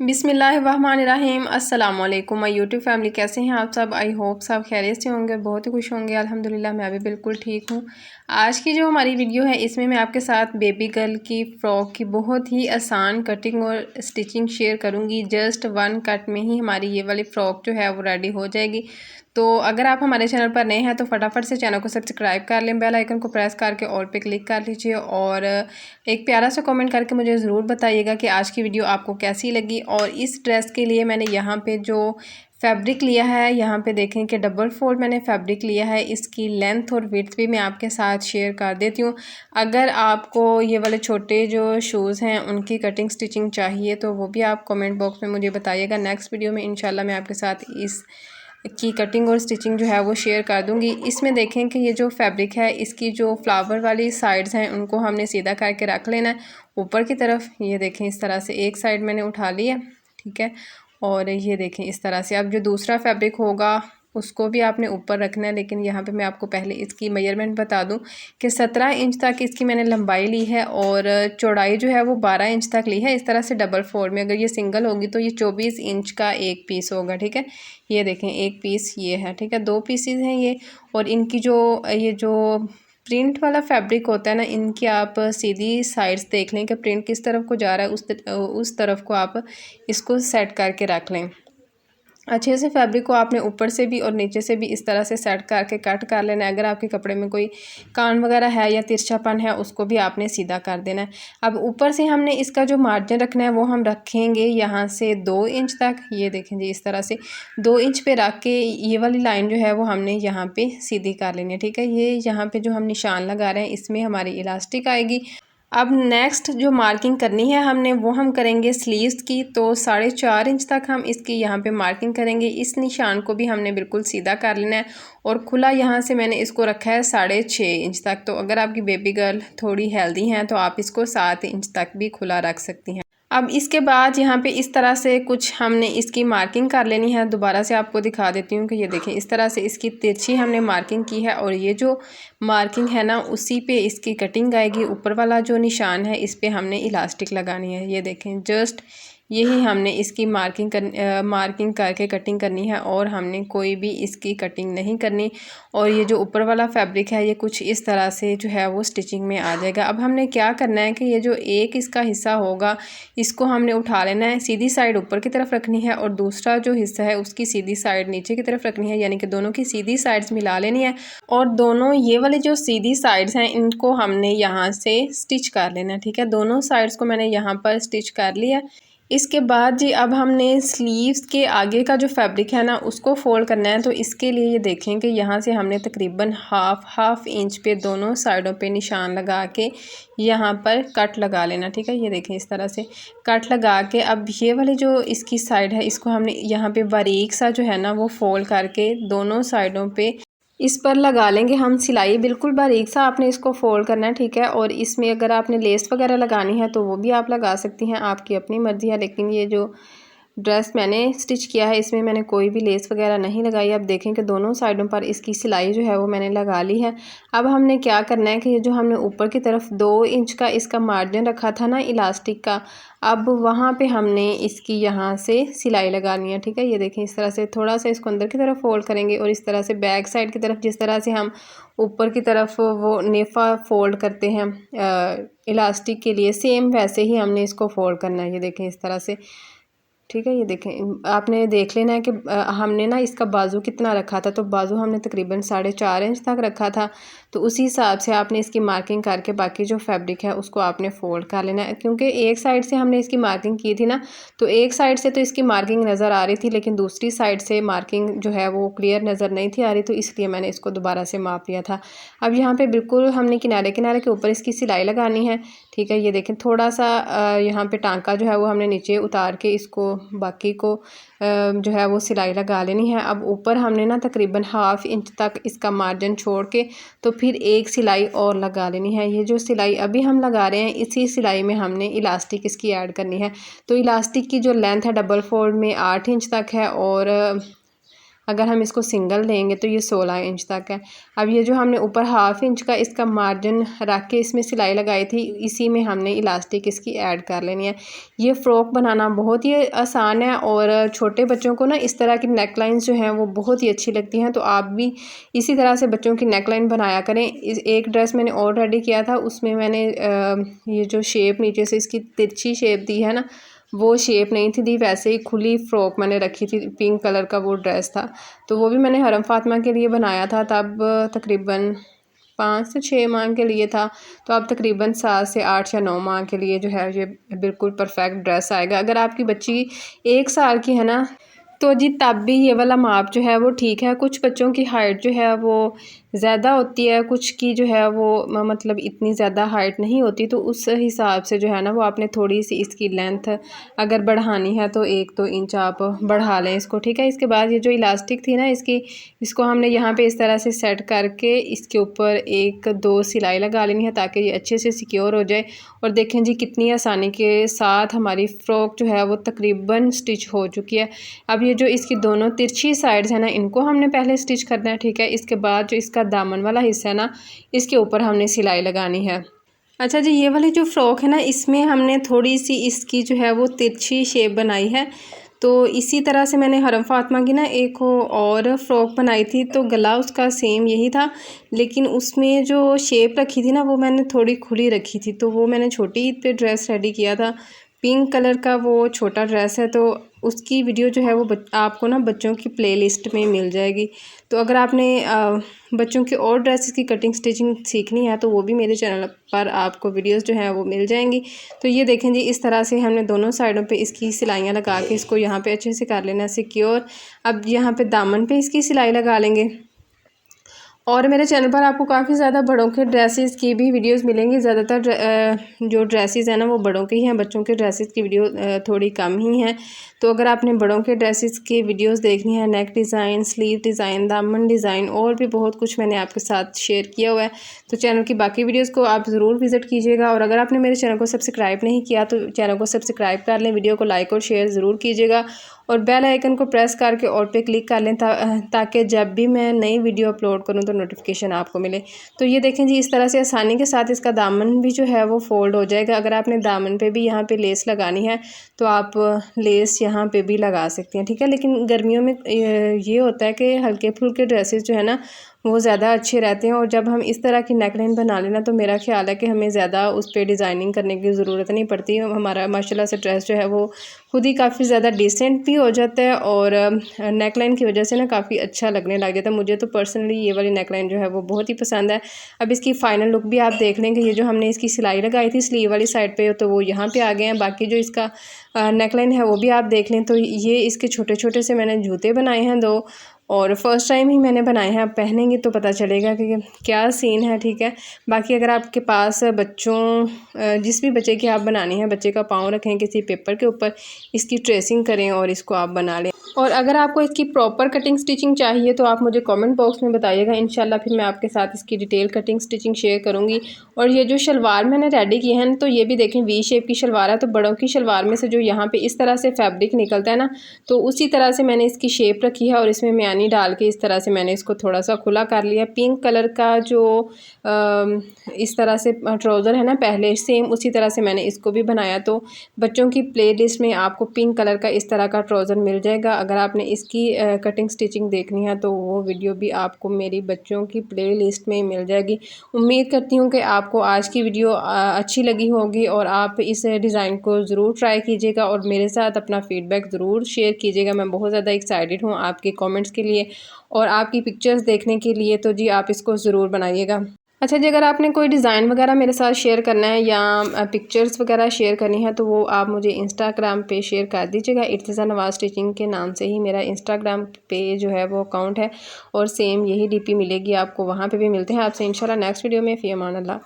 बिस्मिल्लाहिर्रहमानिर्रहीम। अस्सलाम वालेकुम माय यूट्यूब फैमिली, कैसे हैं आप सब। आई होप सब खैरियत से होंगे, बहुत ही खुश होंगे। अल्हम्दुलिल्लाह मैं भी बिल्कुल ठीक हूँ। आज की जो हमारी वीडियो है इसमें मैं आपके साथ बेबी गर्ल की फ़्रॉक की बहुत ही आसान कटिंग और स्टिचिंग शेयर करूँगी। जस्ट वन कट में ही हमारी ये वाली फ़्रॉक जो है वो रेडी हो जाएगी। तो अगर आप हमारे चैनल पर नए हैं तो फटाफट से चैनल को सब्सक्राइब कर लें, बेल आइकन को प्रेस करके ऑल पे क्लिक कर लीजिए और एक प्यारा सा कमेंट करके मुझे ज़रूर बताइएगा कि आज की वीडियो आपको कैसी लगी। और इस ड्रेस के लिए मैंने यहाँ पे जो फैब्रिक लिया है, यहाँ पे देखें कि डबल फोल्ड मैंने फैब्रिक लिया है। इसकी लेंथ और विड्थ भी मैं आपके साथ शेयर कर देती हूँ। अगर आपको ये वाले छोटे जो शूज़ हैं उनकी कटिंग स्टिचिंग चाहिए तो वो भी आप कमेंट बॉक्स में मुझे बताइएगा। नेक्स्ट वीडियो में इंशाल्लाह मैं आपके साथ इस की कटिंग और स्टिचिंग जो है वो शेयर कर दूंगी। इसमें देखें कि ये जो फैब्रिक है इसकी जो फ्लावर वाली साइड्स हैं उनको हमने सीधा करके रख लेना है ऊपर की तरफ। ये देखें इस तरह से एक साइड मैंने उठा लिया, ठीक है। और ये देखें इस तरह से अब जो दूसरा फैब्रिक होगा उसको भी आपने ऊपर रखना है। लेकिन यहाँ पे मैं आपको पहले इसकी मेजरमेंट बता दूं कि 17 इंच तक इसकी मैंने लंबाई ली है और चौड़ाई जो है वो 12 इंच तक ली है। इस तरह से डबल फोल्ड में अगर ये सिंगल होगी तो ये 24 इंच का एक पीस होगा, ठीक है। ये देखें एक पीस ये है, ठीक है। दो पीसेस हैं ये। और इनकी ये जो प्रिंट वाला फैब्रिक होता है ना, इनकी आप सीधी साइड्स देख लें कि प्रिंट किस तरफ को जा रहा है, उस तरफ को आप इसको सेट करके रख लें। अच्छे से फैब्रिक को आपने ऊपर से भी और नीचे से भी इस तरह से सेट करके कट कर लेना है। अगर आपके कपड़े में कोई कान वगैरह है या तिरछापन है उसको भी आपने सीधा कर देना है। अब ऊपर से हमने इसका जो मार्जिन रखना है वो हम रखेंगे यहाँ से 2 इंच तक। ये देखें जी इस तरह से 2 इंच पे रख के ये वाली लाइन जो है वो हमने यहाँ पे सीधी कर लेनी है, ठीक है। ये यहाँ पे जो हम निशान लगा रहे हैं इसमें हमारी इलास्टिक आएगी। अब नेक्स्ट जो मार्किंग करनी है हमने वो हम करेंगे स्लीव्स की। तो 4.5 इंच तक हम इसकी यहाँ पे मार्किंग करेंगे। इस निशान को भी हमने बिल्कुल सीधा कर लेना है और खुला यहाँ से मैंने इसको रखा है 6.5 इंच तक। तो अगर आपकी बेबी गर्ल थोड़ी हेल्दी हैं तो आप इसको 7 इंच तक भी खुला रख सकती हैं। अब इसके बाद यहाँ पे इस तरह से कुछ हमने इसकी मार्किंग कर लेनी है। दोबारा से आपको दिखा देती हूँ कि ये देखें इस तरह से इसकी तिरछी हमने मार्किंग की है और ये जो मार्किंग है ना उसी पे इसकी कटिंग आएगी। ऊपर वाला जो निशान है इस पे हमने इलास्टिक लगानी है। ये देखें जस्ट यही हमने इसकी मार्किंग करके कटिंग करनी है और हमने कोई भी इसकी कटिंग नहीं करनी। और ये जो ऊपर वाला फैब्रिक है ये कुछ इस तरह से जो है वो स्टिचिंग में आ जाएगा। अब हमने क्या करना है कि ये जो एक इसका हिस्सा होगा इसको हमने उठा लेना है, सीधी साइड ऊपर की तरफ रखनी है और दूसरा जो हिस्सा है उसकी सीधी साइड नीचे की तरफ रखनी है। यानी कि दोनों की सीधी साइड्स मिला लेनी है और दोनों ये वाली जो सीधी साइड्स हैं इनको हमने यहाँ से स्टिच कर लेना है, ठीक है। दोनों साइड्स को मैंने यहाँ पर स्टिच कर लिया। इसके बाद जी अब हमने स्लीव्स के आगे का जो फैब्रिक है ना उसको फोल्ड करना है। तो इसके लिए ये देखें कि यहाँ से हमने तकरीबन हाफ इंच पे दोनों साइडों पे निशान लगा के यहाँ पर कट लगा लेना, ठीक है। ये देखें इस तरह से कट लगा के अब ये वाली जो इसकी साइड है इसको हमने यहाँ पे बारीक सा जो है ना वो फोल्ड करके दोनों साइडों पे इस पर लगा लेंगे हम सिलाई। बिल्कुल बारीक सा आपने इसको फोल्ड करना है, ठीक है। और इसमें अगर आपने लेस वगैरह लगानी है तो वो भी आप लगा सकती हैं, आपकी अपनी मर्ज़ी है। लेकिन ये जो ड्रेस मैंने स्टिच किया है इसमें मैंने कोई भी लेस वगैरह नहीं लगाई। अब देखें कि दोनों साइडों पर इसकी सिलाई जो है वो मैंने लगा ली है। अब हमने क्या करना है कि ये जो हमने ऊपर की तरफ 2 इंच का इसका मार्जिन रखा था ना इलास्टिक का, अब वहाँ पे हमने इसकी यहाँ से सिलाई लगानी है, ठीक है। ये देखें इस तरह से थोड़ा सा इसको अंदर की तरफ फोल्ड करेंगे और इस तरह से बैक साइड की तरफ जिस तरह से हम ऊपर की तरफ वो नेफा फोल्ड करते हैं इलास्टिक के लिए, सेम वैसे ही हमने इसको फोल्ड करना है। ये देखें इस तरह से, ठीक है। ये देखें आपने देख लेना है कि हमने ना इसका बाजू कितना रखा था। तो बाजू हमने तकरीबन 4.5 इंच तक रखा था। तो उसी हिसाब से आपने इसकी मार्किंग करके बाकी जो फैब्रिक है उसको आपने फोल्ड कर लेना है। क्योंकि एक साइड से हमने इसकी मार्किंग की थी ना, तो एक साइड से तो इसकी मार्किंग नज़र आ रही थी लेकिन दूसरी साइड से मार्किंग जो है वो क्लियर नज़र नहीं थी आ रही, तो इसलिए मैंने इसको दोबारा से माप लिया था। अब यहाँ पर बिल्कुल हमने किनारे किनारे के ऊपर इसकी सिलाई लगानी है, ठीक है। ये देखें थोड़ा सा यहाँ पे टांका जो है वो हमने नीचे उतार के इसको बाकी को जो है वो सिलाई लगा लेनी है। अब ऊपर हमने ना तकरीबन हाफ इंच तक इसका मार्जिन छोड़ के तो फिर एक सिलाई और लगा लेनी है। ये जो सिलाई अभी हम लगा रहे हैं इसी सिलाई में हमने इलास्टिक इसकी ऐड करनी है। तो इलास्टिक की जो लेंथ है डबल फोल्ड में 8 इंच तक है और अगर हम इसको सिंगल देंगे तो ये 16 इंच तक है। अब ये जो हमने ऊपर 1/2 इंच का इसका मार्जिन रख के इसमें सिलाई लगाई थी, इसी में हमने इलास्टिक इसकी ऐड कर लेनी है। ये फ़्रॉक बनाना बहुत ही आसान है और छोटे बच्चों को ना इस तरह की नेक लाइन्स जो हैं वो बहुत ही अच्छी लगती हैं। तो आप भी इसी तरह से बच्चों की नेक लाइन बनाया करें। एक ड्रेस मैंने और रेडी किया था, उसमें मैंने ये जो शेप नीचे से इसकी तिरछी शेप दी है ना, वो शेप नहीं थी दी, वैसे ही खुली फ़्रॉक मैंने रखी थी। पिंक कलर का वो ड्रेस था, तो वो भी मैंने हरम फातिमा के लिए बनाया था। तब तकरीबन 5 से 6 माह के लिए था, तो अब तकरीबन 7 से 8 या 9 माह के लिए जो है ये बिल्कुल परफेक्ट ड्रेस आएगा। अगर आपकी बच्ची 1 साल की है ना, तो जी तब भी ये वाला माप जो है वो ठीक है। कुछ बच्चों की हाइट जो है वो ज़्यादा होती है, कुछ की जो है वो मतलब इतनी ज़्यादा हाइट नहीं होती, तो उस हिसाब से जो है ना वो आपने थोड़ी सी इसकी लेंथ अगर बढ़ानी है तो 1-2 इंच आप बढ़ा लें इसको, ठीक है। इसके बाद ये जो इलास्टिक थी ना इसको हमने यहाँ पे इस तरह से सेट करके इसके ऊपर 1-2 सिलाई लगा लेनी है ताकि ये अच्छे से सिक्योर हो जाए। और देखें जी कितनी आसानी के साथ हमारी फ़्रॉक जो है वो तकरीबन स्टिच हो चुकी है। अब ये जो इसकी दोनों तिरछी साइड्स हैं ना, इनको हमने पहले स्टिच करना है, ठीक है। इसके बाद जो इसका दामन वाला हिस्सा है ना, इसके ऊपर हमने सिलाई लगानी है। अच्छा जी, ये वाली जो फ़्रॉक है ना, इसमें हमने थोड़ी सी इसकी जो है वो तिरछी शेप बनाई है। तो इसी तरह से मैंने हरम फातिमा की ना एक और फ़्रॉक बनाई थी, तो गला उसका सेम यही था, लेकिन उसमें जो शेप रखी थी ना वो मैंने थोड़ी खुली रखी थी। तो वो मैंने छोटी ईद पे ड्रेस रेडी किया था, पिंक कलर का वो छोटा ड्रेस है, तो उसकी वीडियो जो है वो आपको ना बच्चों की प्लेलिस्ट में मिल जाएगी। तो अगर आपने बच्चों के और ड्रेसेस की कटिंग स्टिचिंग सीखनी है तो वो भी मेरे चैनल पर आपको वीडियोस जो है वो मिल जाएंगी। तो ये देखें जी, इस तरह से हमने दोनों साइडों पे इसकी सिलाइयाँ लगा के इसको यहाँ पे अच्छे से कर लेना सिक्योर। अब यहाँ पे दामन पे इसकी सिलाई लगा लेंगे। और मेरे चैनल पर आपको काफ़ी ज़्यादा बड़ों के ड्रेसेस की भी वीडियोस मिलेंगी। ज़्यादातर जो ड्रेसेस हैं ना वो बड़ों के ही हैं, बच्चों के ड्रेसेस की वीडियो थोड़ी कम ही हैं। तो अगर आपने बड़ों के ड्रेसेस की वीडियोस देखनी है, नेक डिज़ाइन, स्लीव डिज़ाइन, दामन डिज़ाइन और भी बहुत कुछ मैंने आपके साथ शेयर किया हुआ है, तो चैनल की बाकी वीडियोज़ को आप ज़रूर विज़िट कीजिएगा। और अगर आपने मेरे चैनल को सब्सक्राइब नहीं किया तो चैनल को सब्सक्राइब कर लें, वीडियो को लाइक और शेयर ज़रूर कीजिएगा और बेल आइकन को प्रेस करके ऑल पे क्लिक कर लें ताकि जब भी मैं नई वीडियो अपलोड करूं तो नोटिफिकेशन आपको मिले। तो ये देखें जी, इस तरह से आसानी के साथ इसका दामन भी जो है वो फोल्ड हो जाएगा। अगर आपने दामन पे भी यहाँ पे लेस लगानी है तो आप लेस यहाँ पे भी लगा सकती हैं, ठीक है। लेकिन गर्मियों में ये होता है कि हल्के फुल्के ड्रेसेस जो है ना वो ज़्यादा अच्छे रहते हैं। और जब हम इस तरह की नेकलाइन बना लेना तो मेरा ख्याल है कि हमें ज़्यादा उस पर डिज़ाइनिंग करने की ज़रूरत नहीं पड़ती। हमारा माशाल्लाह से ड्रेस जो है वो खुद ही काफ़ी ज़्यादा डिसेंट भी हो जाता है और नेकलाइन की वजह से ना काफ़ी अच्छा लगने लग जाता है। मुझे तो पर्सनली ये वाली नेकलाइन जो है वो बहुत ही पसंद है। अब इसकी फ़ाइनल लुक भी आप देख लेंगे। ये जो हमने इसकी सिलाई लगाई थी स्लीव वाली साइड पे, तो वो यहाँ पे आ गए हैं। बाकी जो इसका नेकलाइन है वो भी आप देख लें। तो ये इसके छोटे छोटे से मैंने जूते बनाए हैं 2, और फर्स्ट टाइम ही मैंने बनाए हैं। आप पहनेंगे तो पता चलेगा कि क्या सीन है, ठीक है। बाकी अगर आपके पास बच्चों जिस भी बच्चे की आप बनानी है, बच्चे का पाँव रखें किसी पेपर के ऊपर, इसकी ट्रेसिंग करें और इसको आप बना लें। और अगर आपको इसकी प्रॉपर कटिंग स्टिचिंग चाहिए तो आप मुझे कमेंट बॉक्स में बताइएगा, इंशाल्लाह फिर मैं आपके साथ इसकी डिटेल कटिंग स्टिचिंग शेयर करूँगी। और ये जो शलवार मैंने रेडी की है तो ये भी देखें वी शेप की शलवार है। तो बड़ों की शलवार में से जो यहाँ पे इस तरह से फैब्रिक निकलता है ना, तो उसी तरह से मैंने इसकी शेप रखी है और इसमें म्यानी डाल के इस तरह से मैंने इसको थोड़ा सा खुला कर लिया। पिंक कलर का जो इस तरह से ट्राउज़र है ना, पहले सेम उसी तरह से मैंने इसको भी बनाया। तो बच्चों की प्लेलिस्ट में आपको पिंक कलर का इस तरह का ट्राउज़र मिल जाएगा। अगर आपने इसकी कटिंग स्टिचिंग देखनी है तो वो वीडियो भी आपको मेरी बच्चों की प्लेलिस्ट में मिल जाएगी। उम्मीद करती हूँ कि आपको आज की वीडियो अच्छी लगी होगी और आप इस डिज़ाइन को ज़रूर ट्राई कीजिएगा और मेरे साथ अपना फ़ीडबैक ज़रूर शेयर कीजिएगा। मैं बहुत ज़्यादा एक्साइटेड हूँ आपके कमेंट्स के लिए और आपकी पिक्चर्स देखने के लिए। तो जी आप इसको ज़रूर बनाइएगा। अच्छा जी, अगर आपने कोई डिज़ाइन वगैरह मेरे साथ शेयर करना है या पिक्चर्स वगैरह शेयर करनी है तो वो आप मुझे इंस्टाग्राम पे शेयर कर दीजिएगा। इर्तिज़ा नवाज़ स्टिचिंग के नाम से ही मेरा इंस्टाग्राम पे जो है वो अकाउंट है और सेम यही डीपी मिलेगी आपको, वहाँ पे भी मिलते हैं आपसे इंशाल्लाह नेक्स्ट वीडियो में। फ़ी अमान अल्लाह।